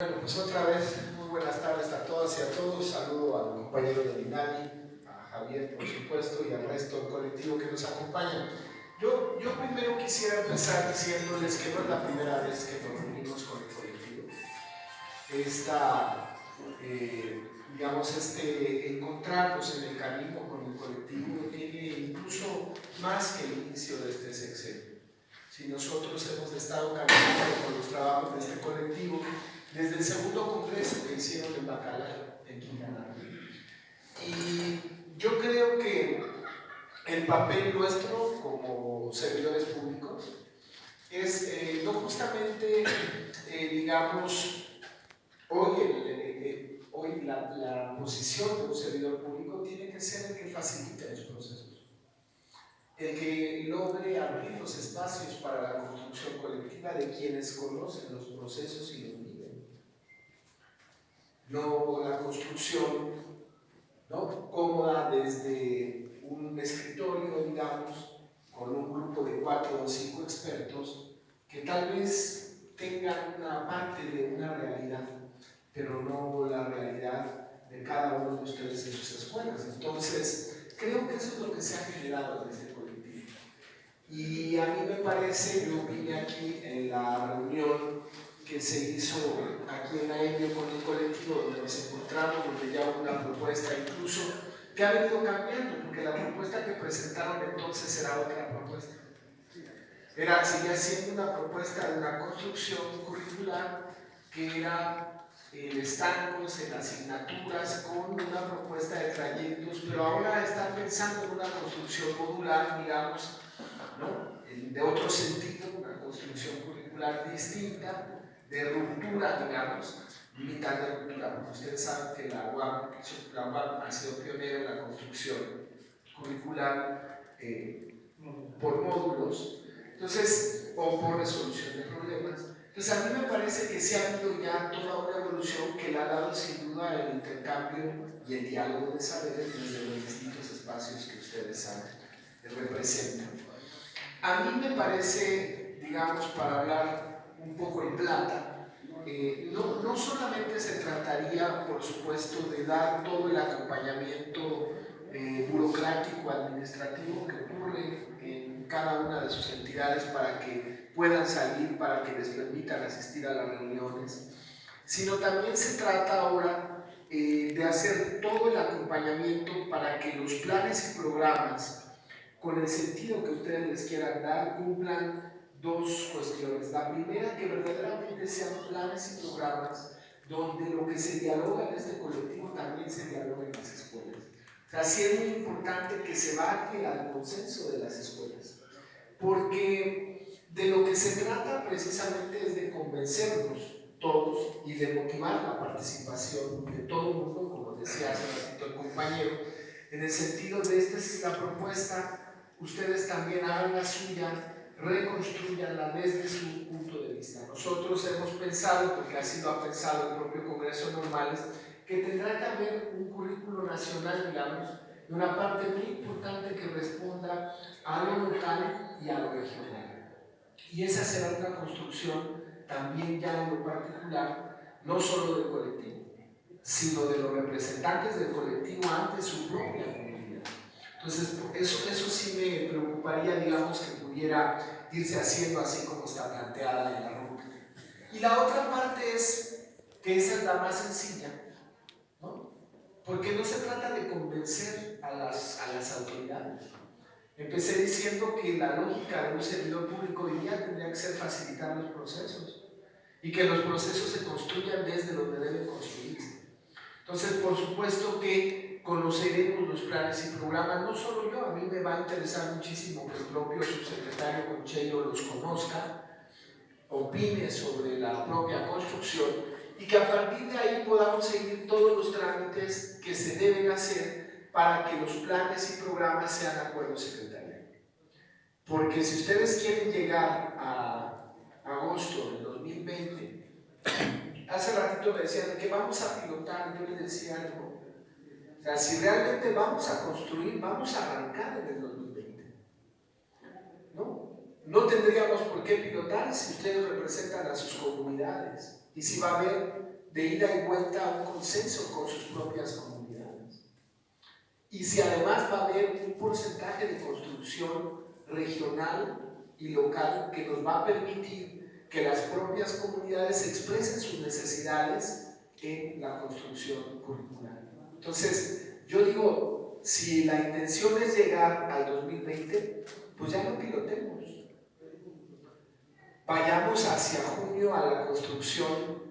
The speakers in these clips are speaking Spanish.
Bueno, pues otra vez, muy buenas tardes a todas y a todos. Saludo al compañero de Minali, a Javier, por supuesto, y al resto del colectivo que nos acompaña. Yo primero quisiera empezar diciéndoles que no es la primera vez que nos reunimos con el colectivo. Encontrarnos en el camino con el colectivo tiene incluso más que el inicio de este sexenio. Si nosotros hemos estado caminando con los trabajos de este colectivo desde el segundo congreso que hicieron en Bacalar, en Quintana Roo. Y yo creo que el papel nuestro como servidores públicos es no justamente, digamos, hoy la posición de un servidor público tiene que ser el que facilite los procesos, el que logre abrir los espacios para la construcción colectiva de quienes conocen los procesos y los viven. No la construcción, ¿no?, cómoda desde un escritorio, digamos, con un grupo de 4 o 5 expertos que tal vez tengan una parte de una realidad, pero no la realidad de cada uno de ustedes en sus escuelas. Entonces, creo que eso es lo que se ha generado en este colectivo. Y a mí me parece, yo vine aquí en la reunión que se hizo aquí en AEMIO con el colectivo, donde nos encontramos, donde ya hubo una propuesta incluso que ha venido cambiando, porque la propuesta que presentaron entonces era otra propuesta. Seguía siendo una propuesta de una construcción curricular que era en estancos, en asignaturas, con una propuesta de trayectos, pero ahora están pensando en una construcción modular, digamos, ¿no?, de otro sentido, una construcción curricular distinta, de ruptura, digamos, militar de ruptura, porque ustedes saben que la UAM ha sido pionera en la construcción curricular por módulos, entonces, o por resolución de problemas. Entonces, a mí me parece que sí ha habido ya toda una evolución que le ha dado sin duda el intercambio y el diálogo de saberes desde los distintos espacios que ustedes representan. A mí me parece, digamos, para hablar un poco en plata, no solamente se trataría, por supuesto, de dar todo el acompañamiento burocrático, administrativo que ocurre en cada una de sus entidades para que puedan salir, para que les permitan asistir a las reuniones, sino también se trata ahora de hacer todo el acompañamiento para que los planes y programas, con el sentido que ustedes les quieran dar, cumplan dos cuestiones. La primera, que verdaderamente sean planes y programas donde lo que se dialoga en este colectivo también se dialoga en las escuelas. O sea, sí es muy importante que se baje al consenso de las escuelas, porque de lo que se trata precisamente es de convencernos todos y de motivar la participación de todo el mundo, como decía hace ratito el compañero, en el sentido de esta es la propuesta, ustedes también hagan la suya, reconstruyanla desde su punto de vista. Nosotros hemos pensado, porque así lo ha pensado el propio Congreso Normales, que tendrá que haber un currículo nacional, digamos, de una parte muy importante que responda a lo local y a lo regional. Y esa será una construcción también ya en lo particular, no solo del colectivo, sino de los representantes del colectivo ante su propia comunidad. Entonces, eso sí me preocuparía, digamos, que pudiera irse haciendo así como está planteada en la ruta. Y la otra parte es que esa es la más sencilla, ¿no? Porque no se trata de convencer a las autoridades. Empecé diciendo que la lógica de un servidor público hoy día tendría que ser facilitar los procesos y que los procesos se construyan desde donde deben construirse. Entonces, por supuesto que conoceremos los planes y programas, no solo yo, a mí me va a interesar muchísimo que el propio subsecretario Concheiro los conozca, opine sobre la propia construcción y que a partir de ahí podamos seguir todos los trámites que se deben hacer para que los planes y programas sean acuerdos secretariales. Porque si ustedes quieren llegar a agosto del 2020, hace ratito me decían que vamos a pilotar, yo les decía algo, o sea, si realmente vamos a construir, vamos a arrancar en el 2020, ¿no? No tendríamos por qué pilotar si ustedes representan a sus comunidades y si va a haber de ida y vuelta a un consenso con sus propias comunidades. Y si además va a haber un porcentaje de construcción regional y local que nos va a permitir que las propias comunidades expresen sus necesidades en la construcción curricular. Entonces, yo digo, si la intención es llegar al 2020, pues ya lo pilotemos. Vayamos hacia junio a la construcción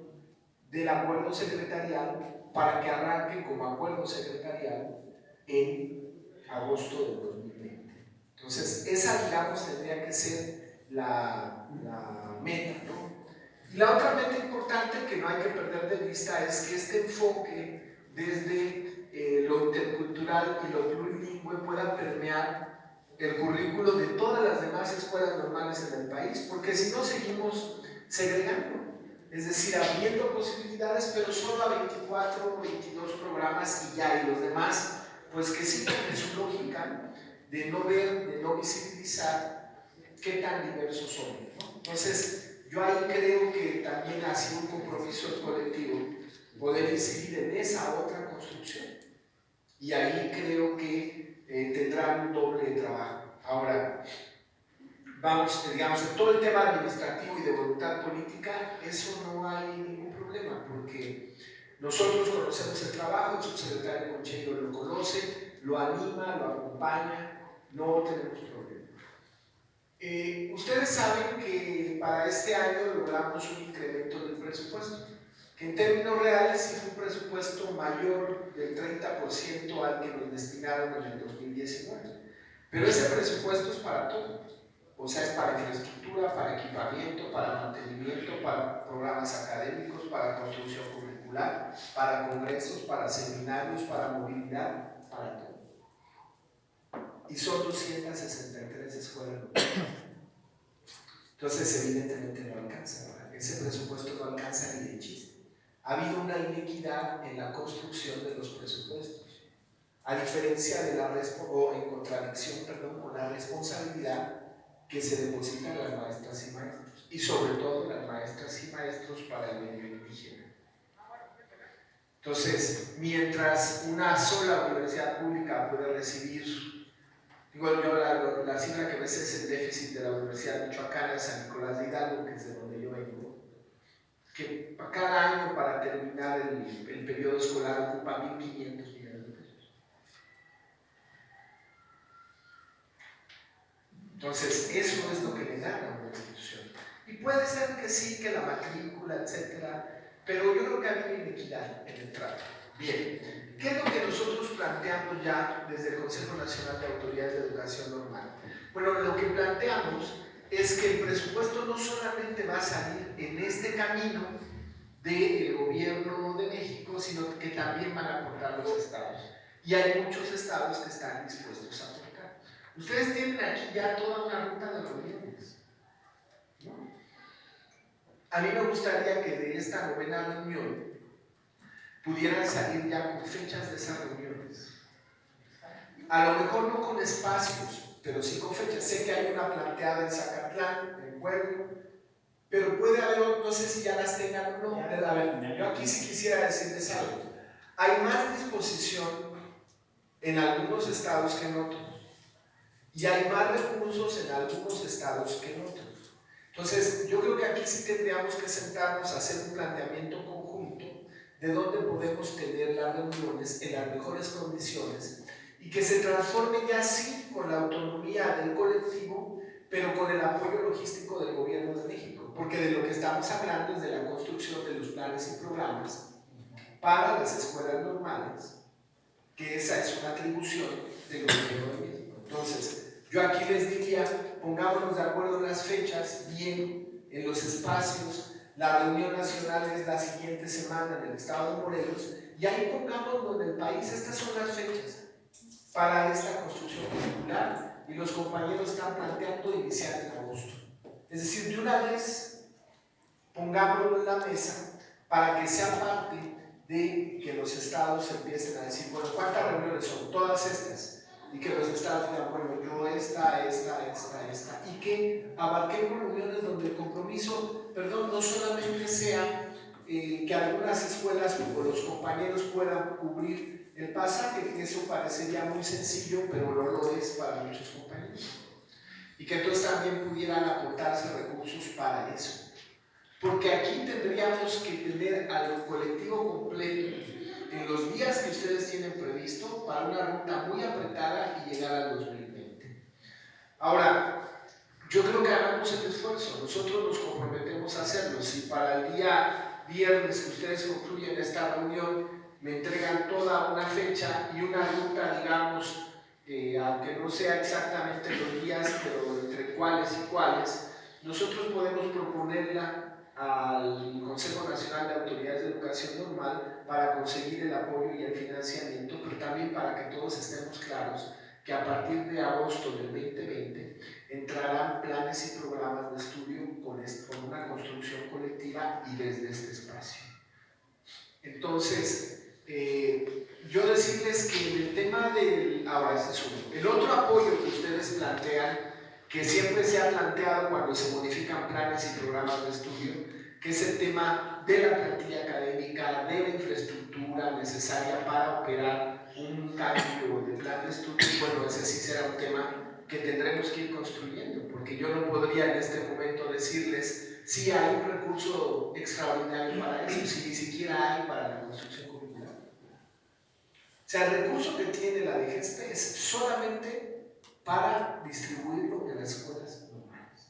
del acuerdo secretarial para que arranque como acuerdo secretarial en agosto del 2020. Entonces, esa, digamos, tendría que ser la meta, ¿no? Y la otra meta importante que no hay que perder de vista es que este enfoque desde lo intercultural y lo plurilingüe pueda permear el currículo de todas las demás escuelas normales en el país, porque si no seguimos segregando, es decir, abriendo posibilidades, pero solo a 24 o 22 programas y ya, y los demás, pues que sigan en su lógica de no ver, de no visibilizar qué tan diversos son, ¿no? Entonces, yo ahí creo que también ha sido un compromiso colectivo poder incidir en esa otra construcción. Y ahí creo que tendrán un doble trabajo. Ahora, vamos, digamos, en todo el tema administrativo y de voluntad política, eso no hay ningún problema, porque nosotros conocemos el trabajo, el subsecretario Concheiro lo conoce, lo anima, lo acompaña, no tenemos problema. Ustedes saben que para este año logramos un incremento del presupuesto, que en términos reales sí fue un presupuesto mayor del 30% al que nos destinaron en el 2019. Pero ese presupuesto es para todo. O sea, es para infraestructura, para equipamiento, para mantenimiento, para programas académicos, para construcción curricular, para congresos, para seminarios, para movilidad, para todo. Y son 263 escuelas locales. Entonces, evidentemente no alcanza, ¿verdad? Ese presupuesto no alcanza ni de chiste. Ha habido una inequidad en la construcción de los presupuestos, a diferencia de o en contradicción, perdón, con la responsabilidad que se deposita en las maestras y maestros, y sobre todo las maestras y maestros para el medio indígena. Entonces, mientras una sola universidad pública puede recibir, digo yo, la cifra que ves es el déficit de la Universidad Michoacana de San Nicolás de Hidalgo, que es de donde yo vengo, que cada año para terminar el periodo escolar ocupa 1.500 millones de pesos. Entonces, eso es lo que le gana a una institución. Y puede ser que sí, que la matrícula, etcétera, pero yo creo que hay una inequidad en el trato. Bien, ¿qué es lo que nosotros planteamos ya desde el Consejo Nacional de Autoridades de Educación Normal? Bueno, lo que planteamos es que el presupuesto no solamente va a salir en este camino del gobierno de México, sino que también van a aportar los estados. Y hay muchos estados que están dispuestos a aportar. Ustedes tienen aquí ya toda una ruta de reuniones, ¿no? A mí me gustaría que de esta novena reunión pudieran salir ya con fechas de esas reuniones. A lo mejor no con espacios, pero sí con fechas. Sé que hay una planteada en Zacatlán, en Puebla, pero puede haber, no sé si ya las tengan o no. A ver, yo aquí sí quisiera decirles algo. Hay más disposición en algunos estados que en otros. Y hay más recursos en algunos estados que en otros. Entonces, yo creo que aquí sí tendríamos que sentarnos a hacer un planteamiento conjunto de dónde podemos tener las reuniones en las mejores condiciones y que se transforme ya sí con la autonomía del colectivo, pero con el apoyo logístico del gobierno de México, porque de lo que estamos hablando es de la construcción de los planes y programas para las escuelas normales, que esa es una atribución del gobierno de México. Entonces, yo aquí les diría, pongámonos de acuerdo en las fechas, bien, en los espacios. La reunión nacional es la siguiente semana en el estado de Morelos, y ahí pongámonos en el país, estas son las fechas para esta construcción curricular, y los compañeros están planteando iniciar en agosto. Es decir, de una vez pongámoslo en la mesa para que sea parte de que los estados empiecen a decir, bueno, ¿cuántas reuniones son? Todas estas. Y que los estados digan, bueno, yo esta, y que abarquemos reuniones donde el compromiso, perdón, no solamente sea que algunas escuelas o los compañeros puedan cubrir el pasaje, que eso parecería muy sencillo, pero no lo es para muchos compañeros. Y que entonces también pudieran aportarse recursos para eso. Porque aquí tendríamos que tener al colectivo completo en los días que ustedes tienen previsto para una ruta muy apretada y llegar al 2020. Ahora, yo creo que hagamos el esfuerzo, nosotros nos comprometemos a hacerlo. Si para el día viernes que ustedes concluyen esta reunión me entregan toda una fecha y una ruta, digamos, aunque no sea exactamente los días, pero entre cuáles y cuáles, nosotros podemos proponerla al Consejo Nacional de Autoridades de Educación Normal para conseguir el apoyo y el financiamiento, pero también para que todos estemos claros que a partir de agosto del 2020 entrarán planes y programas de estudio con una construcción colectiva y desde este espacio. Entonces, yo decirles que en el tema del... Ahora, ese es uno. El otro apoyo que ustedes plantean, que siempre se ha planteado cuando se modifican planes y programas de estudio, que es el tema de la plantilla académica, de la infraestructura necesaria para operar un cambio de plan de estudio. Bueno, ese sí será un tema que tendremos que ir construyendo, porque yo no podría en este momento decirles si hay un recurso extraordinario para eso, si ni siquiera hay para la construcción curricular. O sea, el recurso que tiene la DGESPE es solamente para distribuirlo en las escuelas normales.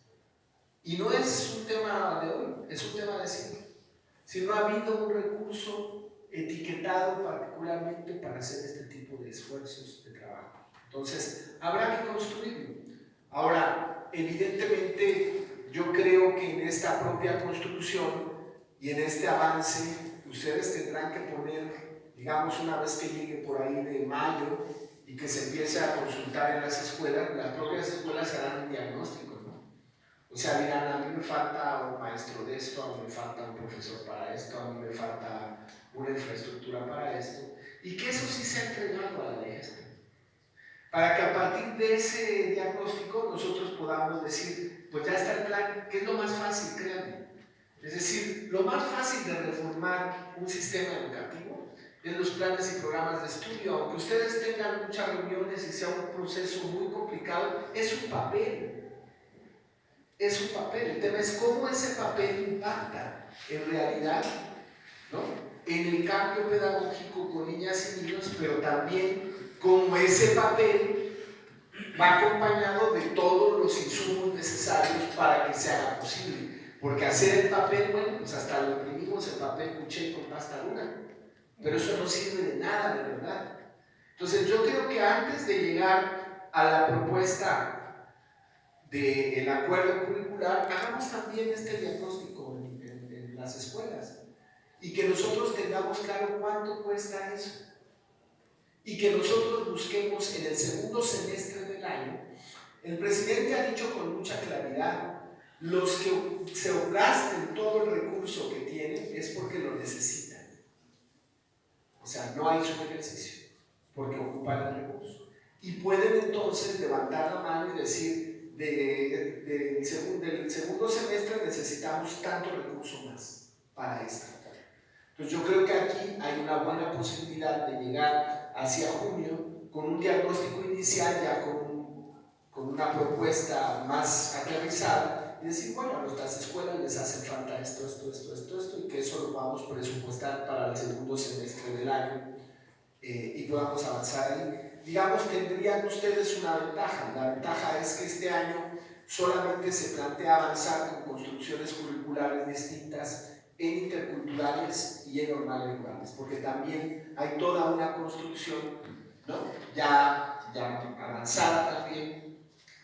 Y no es un tema de hoy, es un tema de siempre. Si no ha habido un recurso etiquetado particularmente para hacer este tipo de esfuerzos de trabajo. Entonces, habrá que construirlo. Ahora, evidentemente, yo creo que en esta propia construcción y en este avance, ustedes tendrán que poner, digamos, una vez que llegue por ahí de mayo y que se empiece a consultar en las escuelas, las propias escuelas harán un diagnóstico, ¿no? O sea, dirán, a mí me falta un maestro de esto, a mí me falta un profesor para esto, a mí me falta una infraestructura para esto, y que eso sí se ha entregado a la DGESPE. Para que a partir de ese diagnóstico nosotros podamos decir, pues ya está el plan, que es lo más fácil, créanme. Es decir, lo más fácil de reformar un sistema educativo es los planes y programas de estudio. Aunque ustedes tengan muchas reuniones y sea un proceso muy complicado, es un papel. Es un papel. El tema es cómo ese papel impacta en realidad, ¿no?, en el cambio pedagógico con niñas y niños, pero también cómo ese papel va acompañado de todos los insumos necesarios para que se haga posible. Porque hacer el papel, bueno, pues hasta lo imprimimos el papel cuché con pasta dura, pero eso no sirve de nada, de verdad. Entonces yo creo que antes de llegar a la propuesta del acuerdo curricular, hagamos también este diagnóstico en las escuelas y que nosotros tengamos claro cuánto cuesta eso y que nosotros busquemos en el segundo semestre del año. El presidente ha dicho con mucha claridad, los que se gasten todo el recurso que tienen es porque lo necesitan. O sea, no hay subejercicio, porque ocupan el recurso. Y pueden entonces levantar la mano y decir, del segundo semestre necesitamos tanto recurso más para esto. Entonces yo creo que aquí hay una buena posibilidad de llegar hacia junio con un diagnóstico inicial, ya con una propuesta más aterrizada, y decir, bueno, a nuestras escuelas les hace falta esto, y que eso lo vamos a presupuestar para el segundo semestre del año y podamos avanzar ahí. Digamos, tendrían ustedes una ventaja. La ventaja es que este año solamente se plantea avanzar con construcciones curriculares distintas en interculturales y en normales rurales, porque también hay toda una construcción, ¿no?, ya avanzada también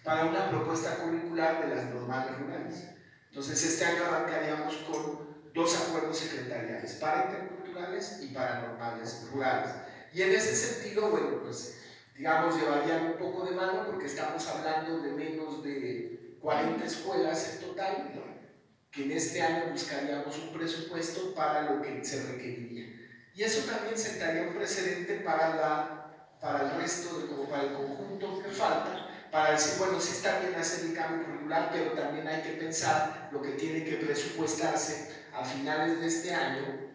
para una propuesta curricular de las normales rurales. Entonces este año arrancaríamos con 2 acuerdos secretariales, para interculturales y para normales rurales. Y en ese sentido, bueno, pues digamos llevarían un poco de mano porque estamos hablando de menos de 40 escuelas en total, ¿no?, que en este año buscaríamos un presupuesto para lo que se requeriría. Y eso también sentaría un precedente para el resto, como para el conjunto que falta, para decir, bueno, sí está bien hacer el cambio curricular, pero también hay que pensar lo que tiene que presupuestarse a finales de este año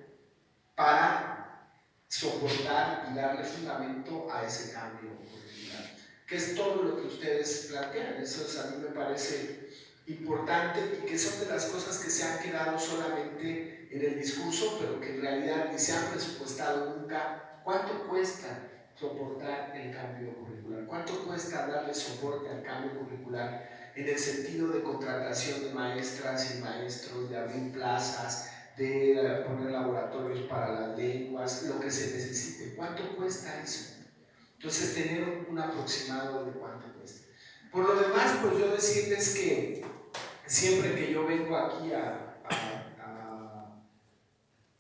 para soportar y darle fundamento a ese cambio curricular, que es todo lo que ustedes plantean. Eso a mí me parece importante y que son de las cosas que se han quedado solamente en el discurso, pero que en realidad ni se han presupuestado nunca. ¿Cuánto cuesta soportar el cambio curricular? ¿Cuánto cuesta darle soporte al cambio curricular en el sentido de contratación de maestras y maestros, de abrir plazas, de poner laboratorios para las lenguas, lo que se necesite? ¿Cuánto cuesta eso? Entonces, tener un aproximado de cuánto cuesta. Por lo demás, pues yo decirles que siempre que yo vengo aquí a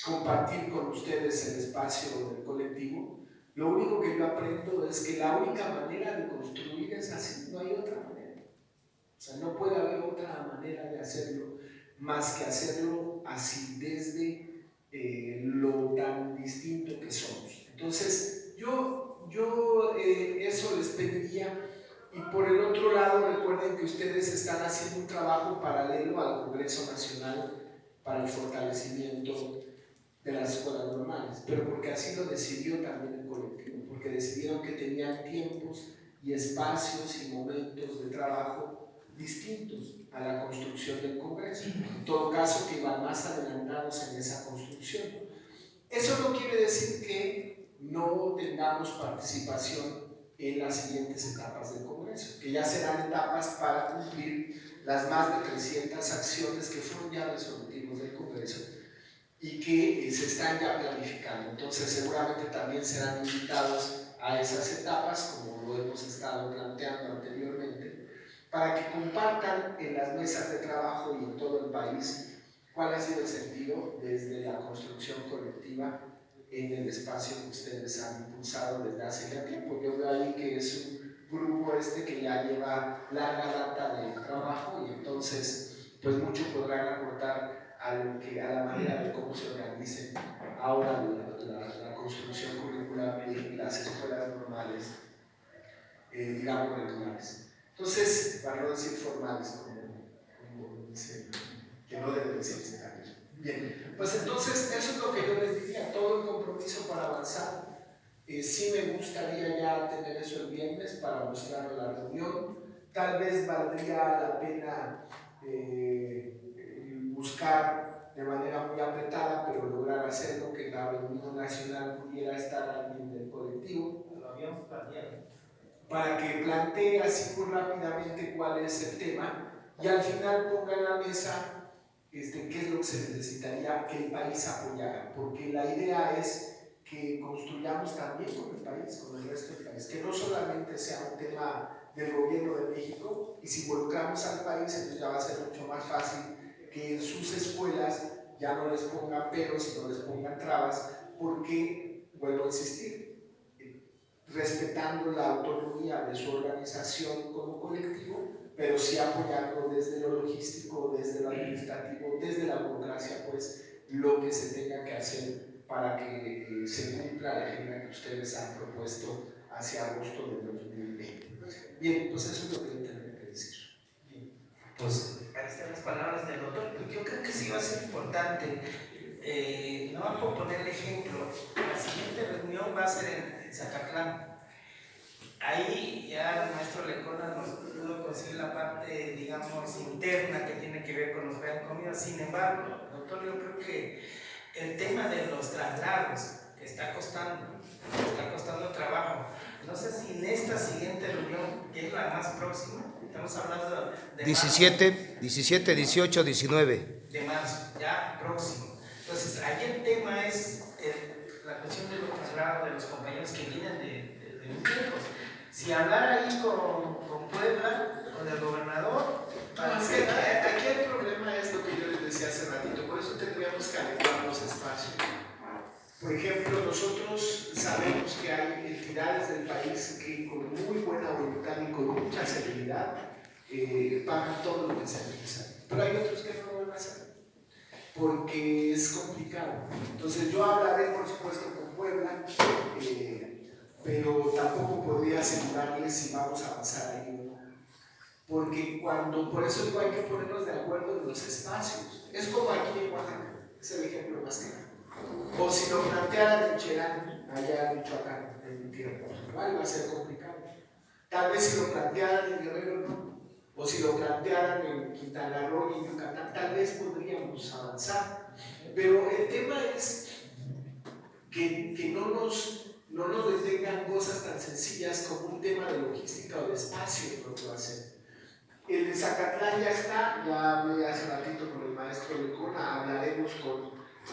compartir con ustedes el espacio del colectivo, lo único que yo aprendo es que la única manera de construir es así, no hay otra manera. O sea, no puede haber otra manera de hacerlo más que hacerlo así, desde lo tan distinto que somos. Entonces, yo eso les pediría. Y por el otro lado, recuerden que ustedes están haciendo un trabajo paralelo al Congreso Nacional para el fortalecimiento de las escuelas normales, pero porque así lo decidió también el colectivo, porque decidieron que tenían tiempos y espacios y momentos de trabajo distintos a la construcción del Congreso. En todo caso, que iban más adelantados en esa construcción. Eso no quiere decir que no tengamos participación en las siguientes etapas del Congreso, que ya serán etapas para cumplir las más de 300 acciones que fueron ya resolutivos del Congreso y que se están ya planificando. Entonces seguramente también serán invitados a esas etapas, como lo hemos estado planteando anteriormente, para que compartan en las mesas de trabajo y en todo el país cuál ha sido el sentido desde la construcción colectiva en el espacio que ustedes han impulsado desde hace ya tiempo. Yo veo ahí que es un grupo que ya lleva larga data de trabajo y entonces pues mucho podrán aportar a la manera de cómo se organice ahora la construcción curricular de las escuelas normales, digamos regulares. Entonces, para no decir formales, como dice, que no debe decirse también. Bien, pues entonces eso es lo que yo les diría, todo el compromiso para avanzar. Sí me gustaría ya tener eso el viernes para mostrarlo en la reunión. Tal vez valdría la pena buscar de manera muy apretada, pero lograr hacerlo, que en la reunión nacional pudiera estar alguien del colectivo. Lo habíamos planeado. Para que plantee así muy rápidamente cuál es el tema y al final ponga en la mesa qué es lo que se necesitaría que el país apoyara, porque la idea es que construyamos también con el país, con el resto del país, que no solamente sea un tema del gobierno de México, y si involucramos al país, entonces ya va a ser mucho más fácil que en sus escuelas ya no les pongan peros y no les pongan trabas, porque, vuelvo a insistir, respetando la autonomía de su organización como colectivo, pero sí apoyando desde lo logístico, desde lo administrativo, desde la burocracia, pues lo que se tenga que hacer para que se cumpla la agenda que ustedes han propuesto hacia agosto de 2020. Bien, pues eso es lo que yo tendría que decir. Bien. Pues ahí están las palabras del doctor. Yo creo que sí va a ser importante. No vamos a poner el ejemplo. La siguiente reunión va a ser en Zacatlán. Ahí ya el maestro Lecona nos pudo conseguir la parte, digamos, interna que tiene que ver con los comidas. Sin embargo, doctor, yo creo que el tema de los traslados que está costando trabajo. No sé si en esta siguiente reunión, que es la más próxima, estamos hablando de 17, 18, 19. De marzo, ya próximo. Entonces, ahí el tema es la cuestión de los traslados de los compañeros que vienen de muy lejos. Si hablar ahí con Puebla, con el gobernador, aquí el problema es lo que yo les decía hace ratito, por eso tendríamos que adecuar los espacios. Por ejemplo, nosotros sabemos que hay entidades del país que con muy buena voluntad y con mucha serenidad pagan todo lo que sea necesario, pero hay otros que no lo van a hacer porque es complicado. Entonces yo hablaré por supuesto con Puebla, pero tampoco podría asegurarles si vamos a avanzar ahí o no, porque por eso digo, hay que ponernos de acuerdo en los espacios. Es como aquí en Oaxaca. Es el ejemplo más claro. O si lo plantearan en Cherán, allá en Michoacán, en mi tierra, igual va a ser complicado. Tal vez si lo plantearan en Guerrero, no. O si lo plantearan en Quintana Roo y en Yucatán, tal vez podríamos avanzar. Pero el tema es que no nos detengan cosas tan sencillas como un tema de logística o de espacio lo que va a hacer. El de Zacatlán ya está, ya hablé hace ratito con el maestro Lecona, hablaremos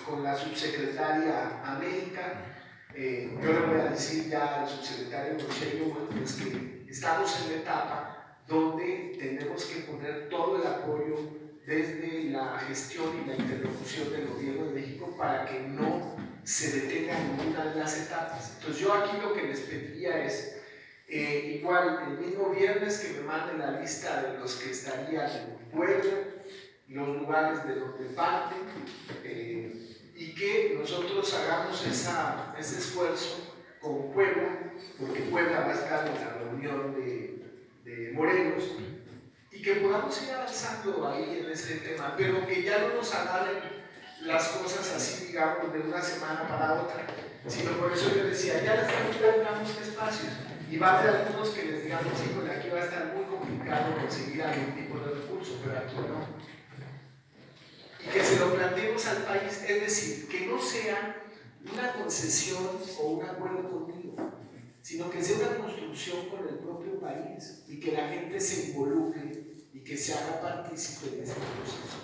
con la subsecretaria América. Yo le voy a decir ya al subsecretario Rogelio, bueno, pues que estamos en la etapa donde tenemos que poner todo el apoyo desde la gestión y la interlocución del gobierno de México para que no se detenga ninguna de las etapas. Entonces yo aquí lo que les pediría es, igual el mismo viernes que me manden la lista de los que estarían en Puebla, los lugares de donde parten, y que nosotros hagamos ese esfuerzo con Puebla, porque Puebla va a estar en la reunión de Morelos, y que podamos ir avanzando ahí en ese tema, pero que ya no nos agarren las cosas así, digamos, de una semana para otra, sino por eso yo decía, ya les damos espacios, y va a haber algunos que les digamos, híjole, aquí va a estar muy complicado conseguir algún tipo de recurso, pero aquí no. Y que se lo planteemos al país, es decir, que no sea una concesión o un acuerdo conmigo, sino que sea una construcción con el propio país y que la gente se involucre y que se haga partícipe de este proceso.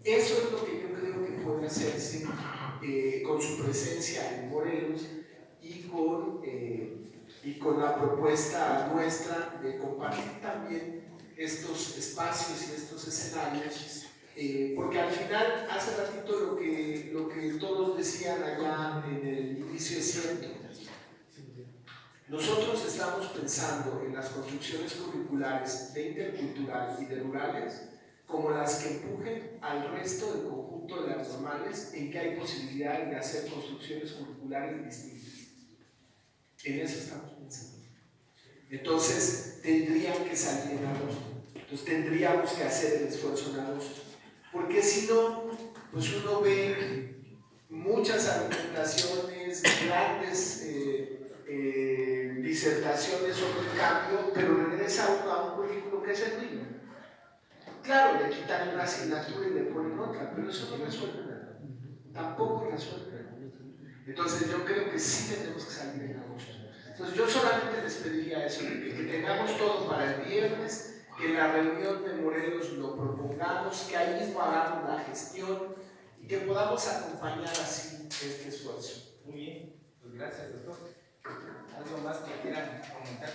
Eso es lo que yo creo que puede hacerse con su presencia en Morelos y con la propuesta nuestra de compartir también estos espacios y estos escenarios, porque al final, hace ratito lo que todos decían allá en el inicio es cierto. Nosotros estamos pensando en las construcciones curriculares de intercultural y de rurales como las que empujen al resto del conjunto de las normales en que hay posibilidad de hacer construcciones curriculares distintas. En eso estamos pensando. Entonces, tendrían que salir en agosto. Entonces, tendríamos que hacer el esfuerzo en agosto. Porque si no, pues uno ve muchas argumentaciones, grandes disertaciones sobre el cambio, pero regresa uno a un currículo que es el mismo. Claro, le quitan una asignatura y le ponen otra, pero eso no resuelve nada. Tampoco resuelve nada. Entonces yo creo que sí tenemos que salir en agosto. Entonces yo solamente les pediría eso, que tengamos todo para el viernes, que en la reunión de Morelos lo propongamos, que ahí mismo hagamos la gestión y que podamos acompañar así este esfuerzo. Muy bien, pues gracias, doctor. ¿Algo más que quieran comentar?